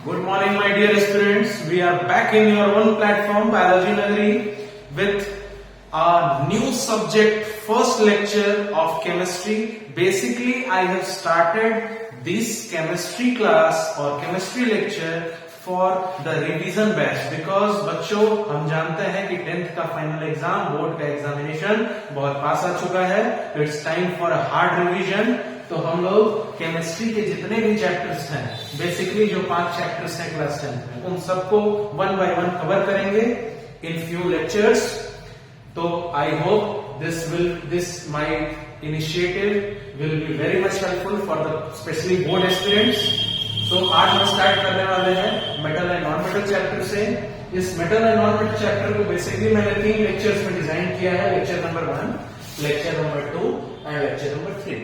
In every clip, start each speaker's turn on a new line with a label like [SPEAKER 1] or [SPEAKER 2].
[SPEAKER 1] Good morning, my dear students. We are back in your own platform, Biology Nagari, with a new subject, first lecture of chemistry. Basically, I have started this chemistry class or chemistry lecture for the revision batch because बच्चों हम जानते हैं कि 10th का final exam, board का examination बहुत पास आ चुका है. It's time for a hard revision. तो हम लोग केमिस्ट्री के जितने भी चैप्टर्स हैं, बेसिकली जो 5 चैप्टर्स हैं क्लास 10th में, उन सबको वन बाय वन कवर करेंगे इन फ्यू लेक्चर्स. तो I hope this my initiative will be very much helpful for the specially board students. तो आज हम स्टार्ट करने वाले हैं metal and non metal chapter से. इस metal and non metal chapter को बेसिकली मैंने 3 लेक्चर्स में डिजाइन किया है. Lecture number 1, lecture number 2 and lecture number 3.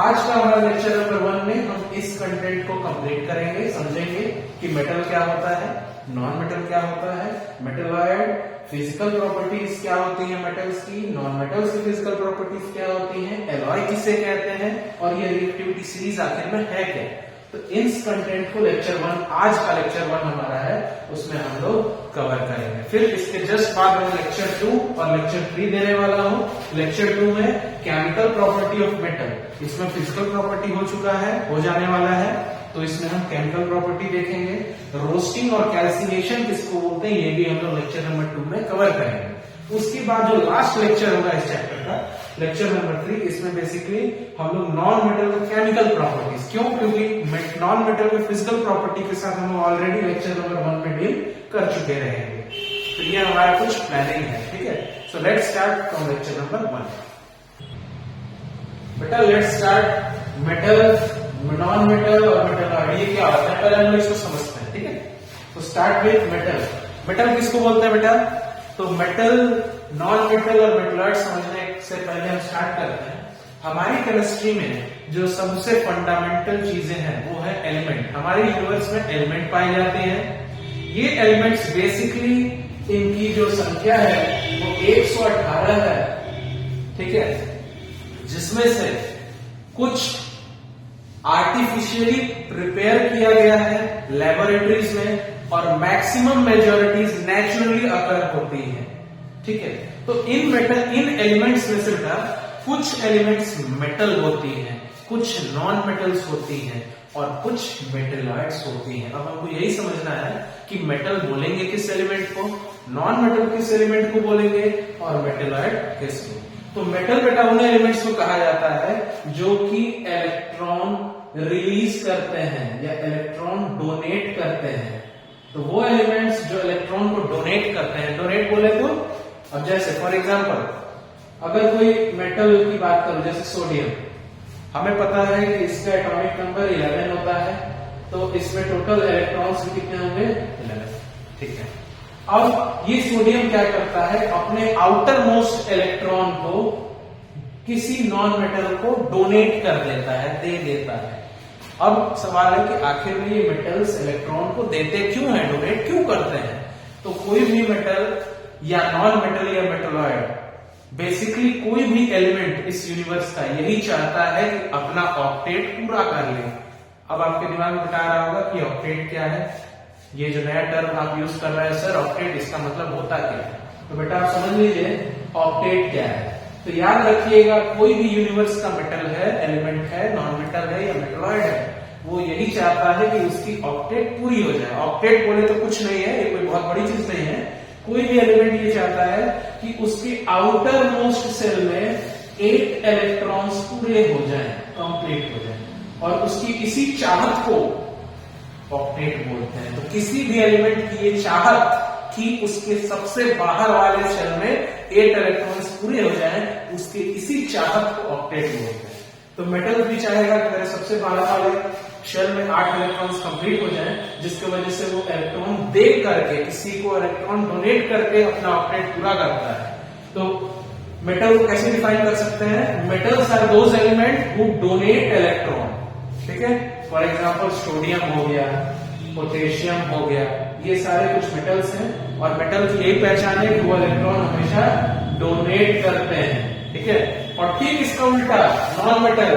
[SPEAKER 1] आज का हमारा लेक्चर नंबर 1 में हम इस कंटेंट को कंप्लीट करेंगे, समझेंगे कि मेटल क्या होता है, नॉन मेटल क्या होता है, मेटलॉइड, फिजिकल प्रॉपर्टीज क्या होती हैं मेटल्स की, नॉन मेटल्स की फिजिकल प्रॉपर्टीज क्या होती हैं, एलॉय किसे कहते हैं, और ये रिएक्टिविटी सीरीज आखिर में है क्या. तो इस कंटेंट को लेक्चर 1, आज का लेक्चर 1 हमारा है, उसमें हम लोग कवर करेंगे. फिर इसके जस्ट बाद में लेक्चर 2 और लेक्चर 3 देने वाला हूं. लेक्चर 2 में केमिकल प्रॉपर्टी ऑफ मेटल, इसमें फिजिकल प्रॉपर्टी हो चुका है, हो जाने वाला है, तो इसमें हम केमिकल प्रॉपर्टी देखेंगे. रोस्टिंग और कैल्सिनेशन किसको बोलते हैं, ये भी हम लोग लेक्चर नंबर 2 में कवर करेंगे. उसके बाद जो लास्ट लेक्चर होगा इस चैप्टर का, लेक्चर नंबर 3, इसमें बेसिकली हम लोग नॉन मेटल केमिकल प्रॉपर्टीज, क्यों, क्योंकि नॉन मेटल के फिजिकल प्रॉपर्टी के साथ हम ऑलरेडी लेक्चर नंबर 1 में डील कर चुके रहेंगे. तो ये हमारा कुछ प्लानिंग है, ठीक है. So let's start from lecture number 1. बेटा let's start metal, non metal और मेटलॉइड, ये क्या होता है पहले हम लोग इसको समझते हैं, ठीक है. तो स्टार्ट विथ मेटल. मेटल किसको बोलते हैं बेटा, तो मेटल, नॉन मेटल और मेटलॉइड समझने से पहले हम स्टार्ट करते हैं. हमारी केमिस्ट्री में जो सबसे फंडामेंटल चीजें हैं वो है एलिमेंट. हमारे यूनिवर्स में एलिमेंट पाए जाते हैं. ये एलिमेंट्स बेसिकली इनकी जो संख्या है वो 118 है, ठीक है, जिसमें से कुछ आर्टिफिशियली प्रिपेयर किया गया है लेबोरेटरीज में और मैक्सिमम मेजॉरिटीज नेचुरली अकर होती है, ठीक है. तो इन एलिमेंट्स में से कुछ एलिमेंट्स मेटल होती हैं, कुछ नॉन मेटल्स होती हैं और कुछ मेटलॉइड्स होती हैं. अब हमको यही समझना है कि मेटल बोलेंगे किस एलिमेंट को, नॉन मेटल किस एलिमेंट को बोलेंगे और मेटलॉइड किसको. तो मेटल बेटा उन एलिमेंट्स को कहा जाता है जो कि इलेक्ट्रॉन रिलीज करते हैं या इलेक्ट्रॉन डोनेट करते हैं. तो वो एलिमेंट्स जो इलेक्ट्रॉन को डोनेट करते हैं, डोनेट बोले तो अब जैसे फॉर एग्जांपल अगर कोई मेटल की बात करूं जैसे सोडियम, हमें पता है कि इसका एटॉमिक नंबर 11 होता है, तो इसमें टोटल इलेक्ट्रॉन्स भी कितने होंगे, 11, ठीक है. अब ये सोडियम क्या करता है, अपने आउटर मोस्ट इलेक्ट्रॉन को किसी नॉन मेटल को डोनेट कर देता है, दे देता है. अब सवाल है कि आखिर में ये मेटल्स इलेक्ट्रॉन को देते क्यों हैं, डोनेट क्यों करते हैं. तो कोई भी मेटल या नॉन मेटल या मेटलॉइड, बेसिकली कोई भी एलिमेंट इस यूनिवर्स का यही चाहता है कि अपना ऑक्टेट पूरा कर ले. अब आपके दिमाग में बता रहा होगा कि ऑक्टेट क्या है, ये जो नया टर्म आप यूज कर रहे हैं सर ऑक्टेट, इसका मतलब होता क्या है. तो बेटा आप समझ लीजिए ऑक्टेट क्या है. तो याद रखिएगा कोई भी यूनिवर्स का मेटल है, एलिमेंट है, नॉन मेटल है या मेटलॉइड है, वो यही चाहता है कि उसकी ऑक्टेट पूरी हो जाए. ऑक्टेट बोले तो कुछ नहीं है, ये कोई बहुत बड़ी चीज नहीं है. कोई भी एलिमेंट ये चाहता है कि उसके आउटर मोस्ट सेल में 8 इलेक्ट्रॉन्स पूरे हो जाएं, कंप्लीट हो जाएं, और उसकी इसी चाहत को ऑक्टेट बोलते हैं. तो किसी भी एलिमेंट की ये चाहत कि उसके सबसे बाहर वाले सेल में 8 इलेक्ट्रॉन्स पूरे हो जाएं, उसके इसी चाहत को ऑक्टेट बोलते हैं. तो मेटल भी चाहेगा कि मेरे सबसे बाहर वाले शेल में 8 इलेक्ट्रॉन्स कंप्लीट हो जाएं, जिसकी वजह से वो इलेक्ट्रॉन दे करके, किसी को इलेक्ट्रॉन डोनेट करके अपना ऑक्टेट पूरा करता है. तो मेटल को कैसे डिफाइन कर सकते हैं, metals are those element who donate electron, ठीक है. फॉर एग्जाम्पल सोडियम हो गया, पोटेशियम हो गया, ये सारे कुछ मेटल्स हैं और मेटल की यही पहचान है कि वो इलेक्ट्रॉन हमेशा डोनेट करते हैं, ठीक है. और ठीक इसका उल्टा नॉन मेटल,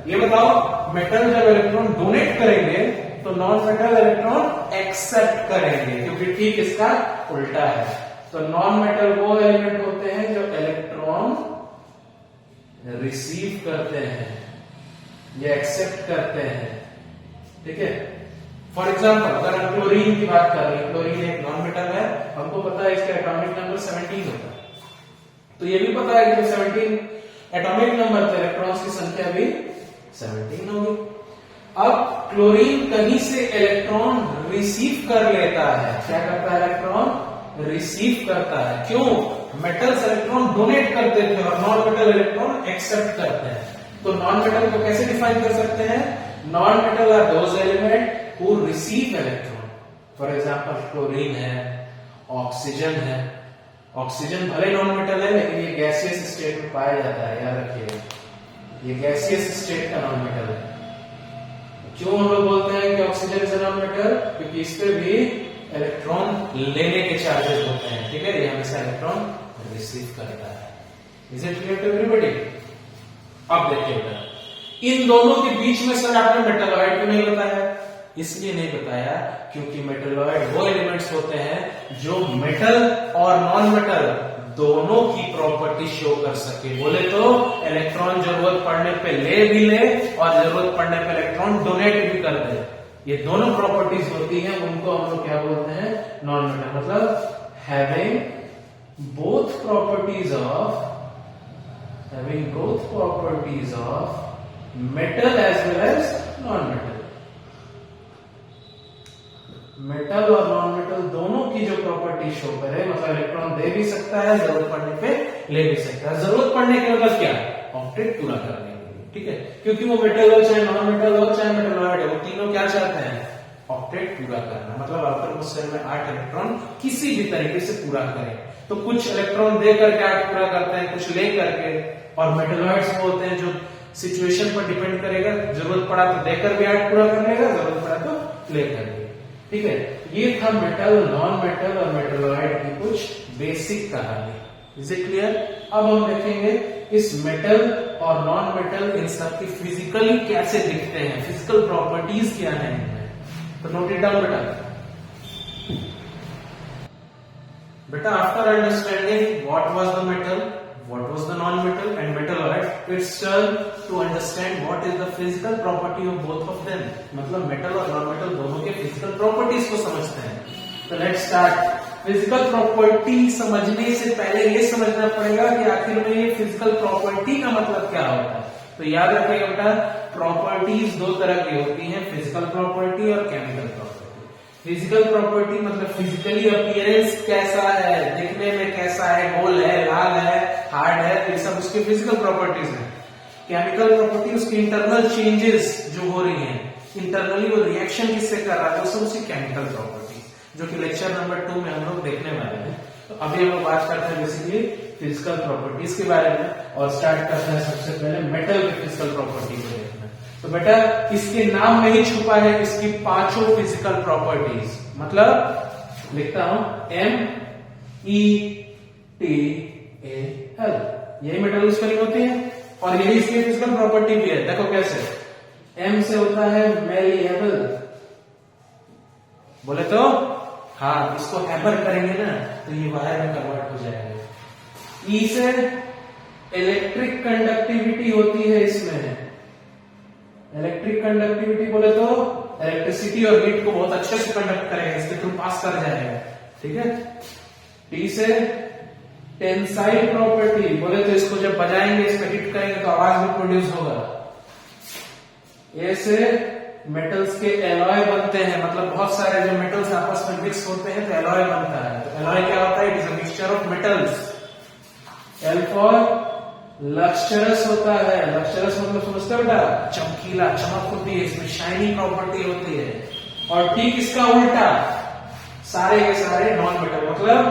[SPEAKER 1] ये बताओ मेटल जब इलेक्ट्रॉन डोनेट करेंगे तो नॉन मेटल इलेक्ट्रॉन एक्सेप्ट करेंगे, क्योंकि ठीक इसका उल्टा है। तो नॉन मेटल वो एलिमेंट होते हैं जो इलेक्ट्रॉन रिसीव करते हैं या एक्सेप्ट करते हैं, ठीक है। फॉर एग्जाम्पल अगर हम क्लोरीन की बात कर रहे हैं, क्लोरीन एक नॉन मेटल है, हमको पता है इसका एटॉमिक नंबर 17 होता है, तो ये भी पता है कि 17 एटॉमिक नंबर तो इलेक्ट्रॉन्स की संख्या भी 17 होगी। अब क्लोरीन कहीं से इलेक्ट्रॉन रिसीव कर लेता है, क्या करता है, इलेक्ट्रॉन रिसीव करता है। क्यों? मेटल्स इलेक्ट्रॉन डोनेट करते थे और नॉन मेटल इलेक्ट्रॉन एक्सेप्ट करते हैं। तो नॉन मेटल को कैसे डिफाइन कर सकते हैं? Non metal are those element who receive electron. For example chlorine है, ऑक्सीजन है। ऑक्सीजन भले नॉन मेटल है लेकिन ये गैसियस स्टेट में पाया जाता है, याद रखिएगा, ये गैसियस स्टेट का नॉन मेटल है। क्यों हम लोग बोलते हैं कि ऑक्सीजन इज नॉन मेटल? क्योंकि इस पे भी इलेक्ट्रॉन लेने के चार्जेस होते हैं, ठीक है, ये हमेशा इलेक्ट्रॉन रिसीव करता है। Is it clear to everybody? अब देखिएगा, इन दोनों के बीच में सर आपने मेटलॉइड क्यों नहीं बताया? इसलिए नहीं बताया क्योंकि मेटलॉइड वो एलिमेंट्स होते हैं जो मेटल और नॉन मेटल दोनों की प्रॉपर्टी शो कर सके। बोले तो इलेक्ट्रॉन जरूरत पड़ने पे ले भी ले और जरूरत पड़ने पे इलेक्ट्रॉन डोनेट भी कर दे। ये दोनों प्रॉपर्टीज होती हैं, उनको हम लोग क्या बोलते हैं? Non metal. मतलब having both properties of metal as well as non metal. Metal और नॉन मेटल दोनों की जो प्रॉपर्टी शो करे, मतलब इलेक्ट्रॉन दे भी सकता है, जरूरत पड़ने पे ले भी सकता है। जरूरत पड़ने के मतलब क्या? ऑक्टेट पूरा करने के लिए, ठीक है, क्योंकि वो मेटल हो चाहे नॉन मेटल हो चाहे मेटलॉइड हो, वो तीनों क्या चाहते हैं? ऑक्टेट पूरा करना। मतलब आउटर मोस्फेयर में 8 इलेक्ट्रॉन किसी भी तरीके से पूरा करें। तो कुछ इलेक्ट्रॉन दे करके 8 पूरा करते हैं, कुछ ले करके। और मेटलॉइड्स वो होते हैं जो सिचुएशन पर डिपेंड करेगा, जरूरत पड़ा तो देकर भी 8 पूरा कर लेगा, जरूरत पड़ा तो लेकर भी, ठीक है। ये था मेटल, नॉन मेटल और मेटलॉइड की कुछ बेसिक कहानी। Is it clear? अब हम देखेंगे इस मेटल और नॉन मेटल इन सब की फिजिकली कैसे दिखते हैं, फिजिकल प्रॉपर्टीज क्या है इनमें। तो नोट इट डाउन बेटा। After understanding what was the metal, what was the non-metal and metalloid, it's turn to understand what is the physical property of both of them। मतलब metal और non-metal दोनों के physical properties को समझते हैं। तो let's start। physical property समझने से पहले ये समझना पड़ेगा कि आखिर में ये physical property का मतलब क्या होता है। तो याद रखिएगा बेटा, प्रॉपर्टीज दो तरह की होती हैं, फिजिकल प्रॉपर्टी और केमिकल प्रॉपर्टी। फिजिकल प्रॉपर्टी मतलब फिजिकली अपीयरेंस कैसा है, दिखने में कैसा है, गोल है, लाल है, हार्ड है, ये सब उसकी फिजिकल प्रॉपर्टीज है। केमिकल प्रॉपर्टी उसकी इंटरनल चेंजेस जो हो रही हैं, इंटरनली वो रिएक्शन किससे कर रहा है, वो सब उसकी केमिकल प्रॉपर्टीज, जो कि लेक्चर नंबर 2 में हम लोग देखने वाले हैं। तो अभी हम लोग बात करते हैं बेसिकली फिजिकल प्रॉपर्टीज के बारे में, और स्टार्ट करते हैं सबसे पहले मेटल की फिजिकल प्रॉपर्टी को देखना। तो बेटा इसके नाम में ही छुपा है इसकी 5 फिजिकल प्रॉपर्टीज। मतलब लिखता हूं METAL, यही मेटल स्पेलिंग होती है और यही इसकी फिजिकल प्रॉपर्टी भी है। देखो कैसे, M से होता है मेलिएबल, बोले तो हाँ, इसको हैमर करेंगे ना तो ये वायर में कन्वर्ट हो जाएगा। E से इलेक्ट्रिक कंडक्टिविटी होती है इसमें। इलेक्ट्रिक कंडक्टिविटी बोले तो इलेक्ट्रिसिटी और हीट को बहुत अच्छे से कंडक्ट करेगा, इसके थ्रू पास कर जाएगा, ठीक है। टी से टेंसाइल प्रॉपर्टी, बोले तो इसको जब बजाएंगे, इस पे हिट करेंगे तो आवाज भी प्रोड्यूस होगा। ए से मेटल्स के एलॉय बनते हैं, मतलब बहुत सारे जो मेटल्स आपस में मिक्स होते हैं तो एलॉय बनता है। तो एलॉय क्या होता है? It is a mixture of metals. L for luxurious होता है। लक्स्चरस मतलब समझते हो बेटा, चमकीला, चमक होती है इसमें, शाइनी प्रॉपर्टी होती है। और ठीक इसका उल्टा सारे के सारे नॉन मेटल, मतलब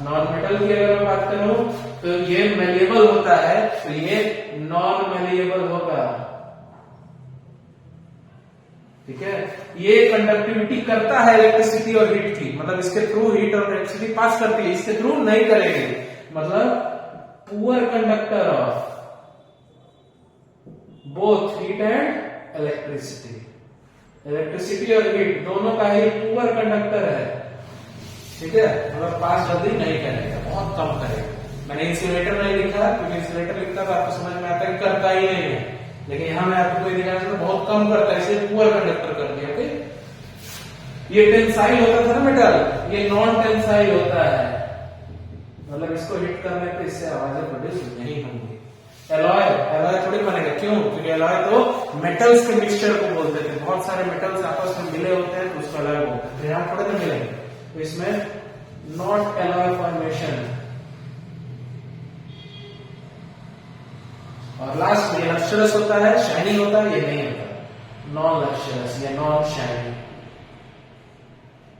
[SPEAKER 1] नॉन मेटल की अगर मैं बात करूं तो ये मेलिएबल होता है, तो ये नॉन मेलिएबल होगा, ठीक है। ये कंडक्टिविटी करता है इलेक्ट्रिसिटी और हीट की, मतलब इसके थ्रू हीट और इलेक्ट्रिसिटी पास करती है, इसके थ्रू नहीं करेगी। मतलब poor conductor of both heat and electricity. Electricity और हीट दोनों का ही पुअर कंडक्टर है, ठीक है, मतलब पास जल्दी नहीं करेगा, बहुत कम करेगा। मैंने इंसुलेटर नहीं लिखा क्योंकि इंसुलेटर लिखता तो आपको समझ में आता है करता ही नहीं है, लेकिन यहां मैं आपको कोई दिखाया तो बहुत कम करता है, इसलिए पुअर कंडक्टर कर दिया। ओके, ये टेंसाइल होता था ना मेटल, ये नॉन टेंसाइल होता है, मतलब इसको हिट करने पे इससे आवाजें प्रोड्यूस नहीं होंगी। एलॉय, एलॉय थोड़ी बनेगा, क्यों? क्योंकि एलॉय तो मेटल्स के मिक्सचर को बोलते थे, बहुत सारे मेटल्स आपस में मिले होते हैं तो उसको एलॉय बोलते हैं, यहां थोड़े ना मिलेंगे, तो इसमें नॉट एलॉय फॉर्मेशन। और लास्ट में लक्ष्यरस होता है, शाइनिंग होता है, ये नहीं होता, नॉन लक्ष्यरस या नॉन शाइनिंग।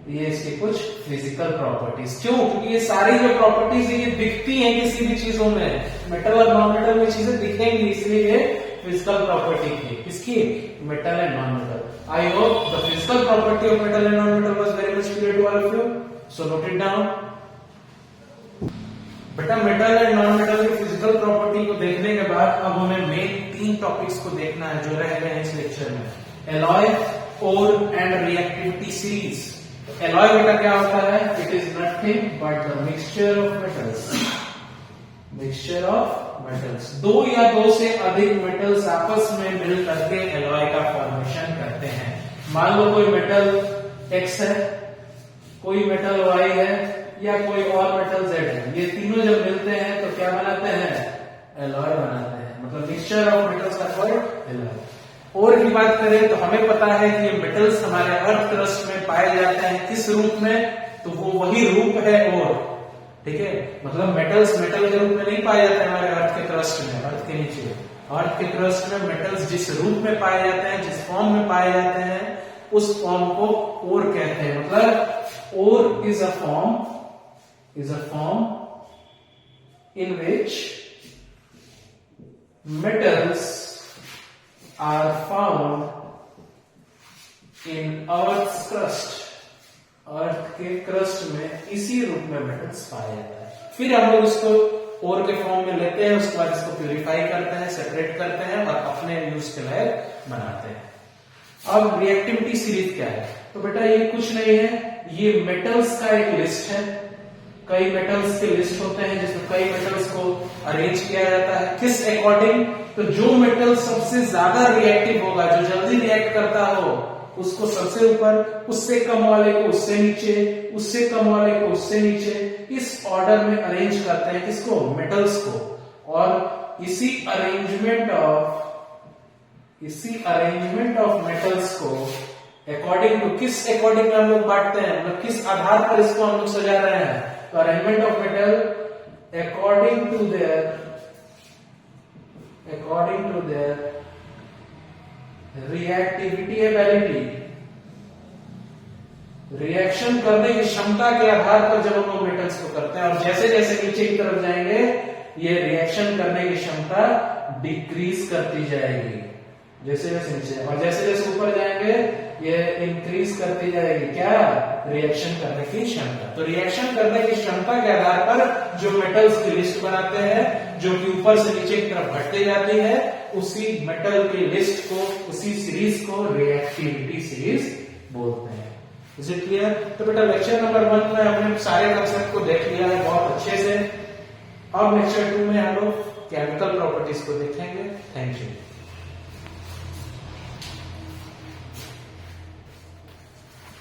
[SPEAKER 1] ये इसकी कुछ फिजिकल प्रॉपर्टीज, क्यों? क्योंकि ये सारी जो प्रॉपर्टीज है ये दिखती हैं किसी भी चीजों में, मेटल और नॉन मेटल में चीजें दिखेंगी, इसलिए ये फिजिकल प्रॉपर्टी थी। किसकी? Metal and non metal. I hope the physical property of metal and non metal was very much clear to all of you, so note it down. बेटा metal and non metal की physical property को देखने के बाद अब हमें main 3 topics को देखना है जो रह गए हैं इस लेक्चर में, alloy, ore and reactivity series. Alloy बेटा क्या होता है? It is nothing but the mixture of metals, mixture of metals, 2 या 2 से अधिक मेटल्स आपस में मिल करके एलॉय का फॉर्मेशन करते हैं। मान लो कोई मेटल X है, कोई मेटल Y है या कोई और मेटल Z है, ये तीनों जब मिलते हैं तो क्या बनाते हैं? एलॉय बनाते हैं, मतलब मिक्सचर ऑफ मेटल्स का कॉल्ड एलॉय। और की बात करें तो हमें पता है कि ये मेटल्स हमारे अर्थ क्रस्ट में पाए जाते हैं, किस रूप में? तो वो वही रूप है और, ठीक है, मतलब मेटल्स मेटल के रूप में नहीं पाए जाते हैं हमारे अर्थ के क्रस्ट में, अर्थ के नीचे। अर्थ के क्रस्ट में मेटल्स जिस रूप में पाए जाते हैं, जिस फॉर्म में पाए जाते हैं, उस फॉर्म को ओर कहते हैं। मतलब ore is a form in which metals are found in Earth's crust. Earth के क्रस्ट में इसी रूप में मेटल्स पाया जाता है। फिर हम लोग इसको ओर के फॉर्म में लेते हैं, उसके बाद इसको प्यूरिफाई करते हैं, सेपरेट करते हैं और अपने यूज के लायक बनाते हैं। अब रिएक्टिविटी सीरीज क्या है? तो बेटा ये कुछ नहीं है, ये मेटल्स का एक लिस्ट है। कई मेटल्स के लिस्ट होते हैं जिसमें कई मेटल्स को अरेंज किया जाता है, किस अकॉर्डिंग? तो जो मेटल सबसे ज्यादा रिएक्टिव होगा, जो जल्दी रिएक्ट करता हो, उसको सबसे ऊपर, उससे कम वाले को उससे नीचे, उससे कम वाले को उससे नीचे, इस ऑर्डर में अरेंज करते हैं किसको? मेटल्स को। और इसी अरेंजमेंट ऑफ मेटल्स को अकॉर्डिंग टू, किस अकॉर्डिंग हम लोग बांटते हैं, मतलब किस आधार पर इसको हम लोग सजा रहे हैं? तो arrangement of metal according to their reactivity ability, reaction करने की क्षमता के आधार पर जब हम लोग मेटल्स को करते हैं, और जैसे जैसे नीचे की तरफ जाएंगे ये रिएक्शन करने की क्षमता डिक्रीज करती जाएगी, जैसे जैसे नीचे, और जैसे जैसे ऊपर जाएंगे ये इंक्रीज करती जाएगी क्या? रिएक्शन करने की क्षमता। तो रिएक्शन करने की क्षमता के आधार पर जो मेटल्स की लिस्ट बनाते हैं, जो कि ऊपर से नीचे की तरफ बढ़ते जाती है, उसी मेटल की लिस्ट को, उसी सीरीज को रिएक्टिविटी सीरीज बोलते हैं। Is it clear? तो बेटा लेक्चर नंबर 1 में हमने सारे कंसेप्ट को देख लिया है बहुत अच्छे से। अब लेक्चर 2 में हम लोग केमिकल प्रॉपर्टीज को देखेंगे। Thank you.